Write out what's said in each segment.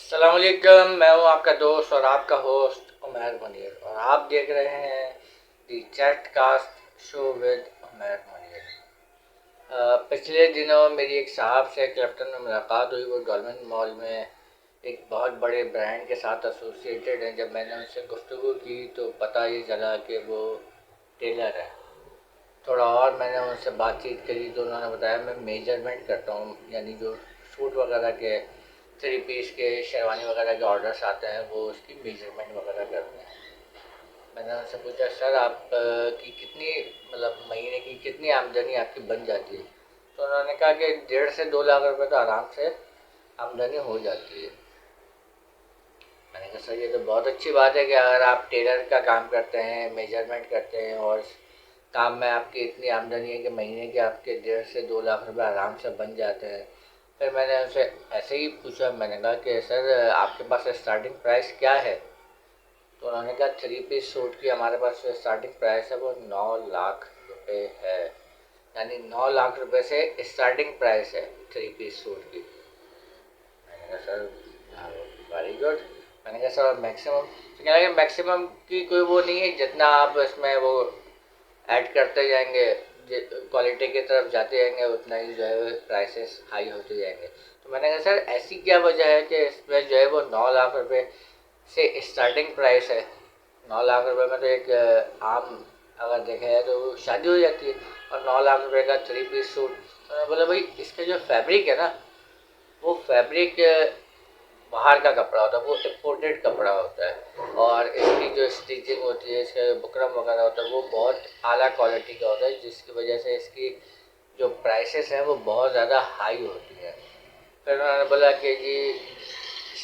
अस्सलाम वालेकुम। मैं हूं आपका दोस्त और आपका होस्ट उमैर मुनीर और आप देख रहे हैं the chat cast show with Umair Munir. पिछले दिनों मेरी एक साहब से क्लिफ्टन में मुलाकात हुई। वो डॉल्मेन मॉल में एक बहुत बड़े ब्रांड के साथ एसोसिएटेड हैं। जब मैंने उनसे गुफ्तगू की तो पता ये चला कि वो टेलर है। थोड़ा और मैंने उनसे बातचीत करी तो उन्होंने बताया मैं मेजरमेंट करता हूँ, यानी जो सूट वगैरह के थ्री पीस के शेरवानी वगैरह के ऑर्डर्स आते हैं वो उसकी मेजरमेंट वगैरह करते हैं। मैंने उनसे पूछा सर आप की कितनी मतलब महीने की कितनी आमदनी आपकी बन जाती है। तो उन्होंने कहा कि 1.5 से 2 लाख रुपए तो आराम से आमदनी हो जाती है। मैंने कहा सर ये तो बहुत अच्छी बात है कि अगर आप टेलर का काम करते हैं, मेजरमेंट करते हैं और काम में आपकी इतनी आमदनी है कि महीने के आपके 1.5 से 2 लाख रुपए आराम से बन जाते हैं। फिर मैंने उनसे ऐसे ही पूछा, मैंने कहा कि सर आपके पास स्टार्टिंग प्राइस क्या है। तो उन्होंने कहा थ्री पीस सूट की हमारे पास जो स्टार्टिंग प्राइस है वो 9 लाख रुपए है, यानी 9 लाख रुपए से स्टार्टिंग प्राइस है थ्री पीस सूट की। मैंने कहा सर वेरी गुड। मैंने कहा सर मैक्सिमम, तो कहना कि मैक्सिमम की कोई वो नहीं है, जितना आप इसमें वो ऐड करते जाएंगे क्वालिटी की तरफ जाते जाएंगे उतना ही जो है प्राइसेस हाई होते जाएंगे। तो मैंने कहा सर ऐसी क्या वजह है कि इसमें जो है वो 9 लाख रुपए से स्टार्टिंग प्राइस है। 9 लाख रुपए में तो एक आम अगर देखा जाए तो वो शादी हो जाती है, और 9 लाख रुपए का थ्री पीस सूट। तो मैं बोला भाई इसका जो फैब्रिक है ना वो फैब्रिक बाहर का कपड़ा होता है, वो इम्पोर्टेड कपड़ा होता है, और इसकी जो स्टिचिंग होती है, इसका जो बुकरम वगैरह होता है वो बहुत आला क्वालिटी का होता है, जिसकी वजह से इसकी जो प्राइसेस हैं वो बहुत ज़्यादा हाई होती है। फिर उन्होंने बोला कि जी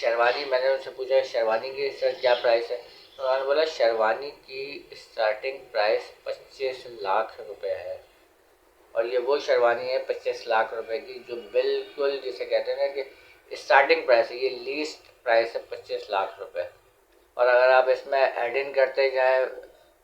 शेरवानी, मैंने उनसे पूछा शेरवानी की सर क्या प्राइस है। तो उन्होंने बोला शेरवानी की स्टार्टिंग प्राइस 25 लाख रुपए है, और ये वो शेरवानी है 25 लाख रुपए की जो बिल्कुल जिसे कहते हैं ना कि स्टार्टिंग प्राइस है, ये लीस्ट प्राइस है 25 लाख रुपए। और अगर आप इसमें ऐड इन करते जाएँ,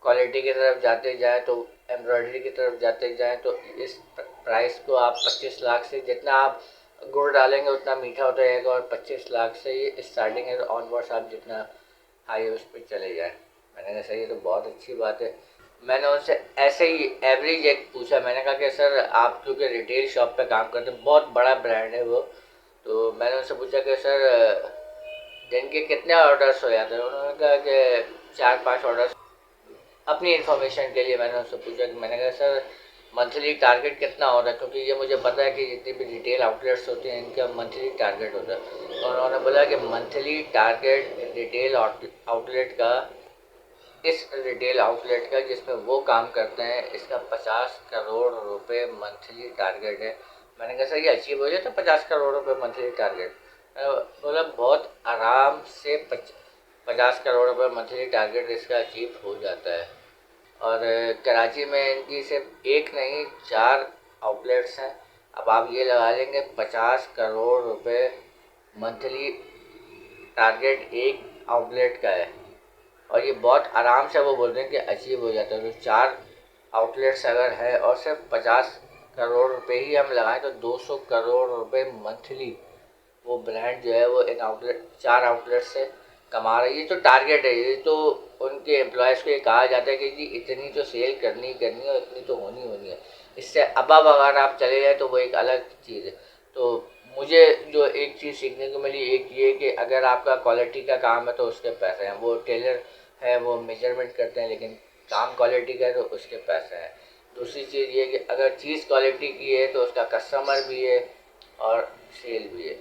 क्वालिटी की तरफ जाते जाएँ, तो एम्ब्रॉयडरी की तरफ जाते जाएँ, तो इस प्राइस को आप 25 लाख से जितना आप गुड़ डालेंगे उतना मीठा होता जाएगा, और 25 लाख से ये स्टार्टिंग है, ऑनवर्ड्स आप जितना हाई उस पर चले जाएँ। मैंने कहा सर ये तो बहुत अच्छी बात है। मैंने उनसे ऐसे ही एवरेज एक पूछा, मैंने कहा कि सर आप क्योंकि रिटेल शॉप पे काम करते हैं, बहुत बड़ा ब्रांड है वो, तो मैंने उनसे पूछा कि सर दिन के कितने ऑर्डर्स हो जाते हैं। उन्होंने कहा कि 4-5 ऑर्डर्स। अपनी इन्फॉर्मेशन के लिए मैंने उनसे पूछा कि मैंने कहा सर मंथली टारगेट कितना होता है, क्योंकि ये मुझे पता है कि जितनी भी रिटेल आउटलेट्स होते हैं इनका मंथली टारगेट होता है। तो उन्होंने बोला कि मंथली टारगेट रिटेल आउटलेट का, इस रिटेल आउटलेट का जिसमें वो काम करते हैं, इसका 50 करोड़ रुपए मंथली टारगेट है। मैंने कहा सर ये अचीव हो जाए तो 50 करोड़ रुपए मंथली टारगेट। बोला बहुत आराम से 50 करोड़ रुपए मंथली टारगेट इसका अचीव हो जाता है। और कराची में इनकी सिर्फ एक नहीं 4 आउटलेट्स हैं। अब आप ये लगा लेंगे 50 करोड़ रुपए मंथली टारगेट एक आउटलेट का है, और ये बहुत आराम से वो बोलते हैं कि अचीव हो जाता है। तो 4 आउटलेट्स अगर है और सिर्फ 50 करोड़ रुपए ही हम लगाएं तो 200 करोड़ रुपए मंथली वो ब्रांड जो है वो इन आउटलेट 4 आउटलेट से कमा रही है। ये तो टारगेट है, ये तो उनके एम्प्लॉयज़ को ये कहा जाता है कि जी इतनी तो सेल करनी करनी है और इतनी तो होनी होनी है। इससे अबव अगर आप चले जाए तो वो एक अलग चीज़ है। तो मुझे जो एक चीज़ सीखने को मिली एक ये कि अगर आपका क्वालिटी का काम है तो उसके पैसे हैं। वो टेलर है वो मेजरमेंट करते हैं, लेकिन काम क्वालिटी का है तो उसके पैसे हैं। दूसरी चीज़ ये कि अगर चीज़ क्वालिटी की है तो उसका कस्टमर भी है और सेल भी है।